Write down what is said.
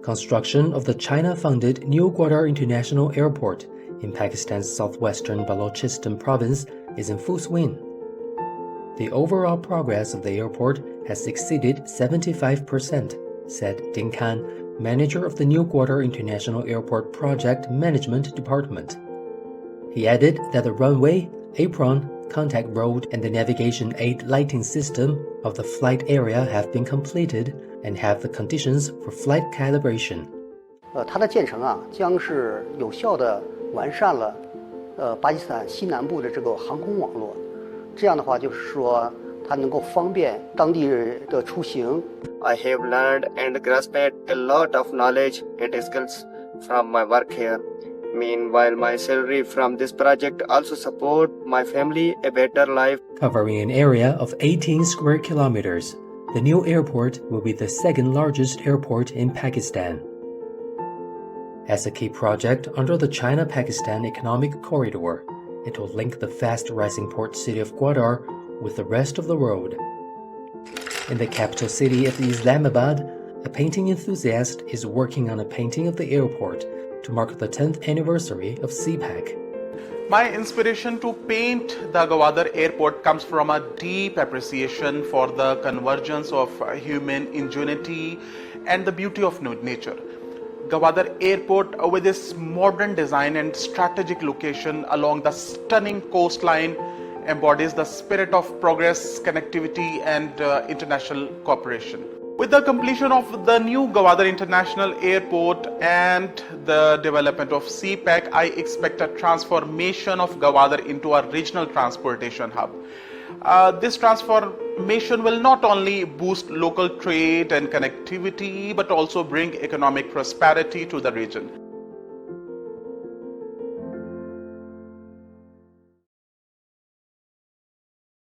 Construction of the China-funded New Gwadar International Airport in Pakistan's southwestern Balochistan province is in full swing. The overall progress of the airport has exceeded 75%, said Ding Kan, manager of the New Gwadar International Airport Project Management Department. He added that the runway, apron, contact road, and the navigation aid lighting system of the flight area have been completed and have the conditions for flight calibration. 它的建成将是有效地完善了巴基斯坦西南部的这个航空网络。这样的话，就是说它能够方便当地的出行。I have learned and grasped a lot of knowledge and skills from my work here. Meanwhile, my salary from this project also support my family a better life. Covering an area of 18 square kilometers, the new airport will be the second largest airport in Pakistan. As a key project under the China-Pakistan Economic Corridor, it will link the fast-rising port city of Gwadar with the rest of the world. In the capital city of Islamabad, a painting enthusiast is working on a painting of the airport to mark the 10th anniversary of CPAC. My inspiration to paint the Gوادر airport comes from a deep appreciation for the convergence of human ingenuity and the beauty of nature. Gوادر airport, with its modern design and strategic location along the stunning coastline, embodies the spirit of progress, connectivity, and international cooperation. With the completion of the new Gوادر International Airport and the development of CPAC, I expect a transformation of Gوادر into a regional transportation hub. This transformation will not only boost local trade and connectivity, but also bring economic prosperity to the region.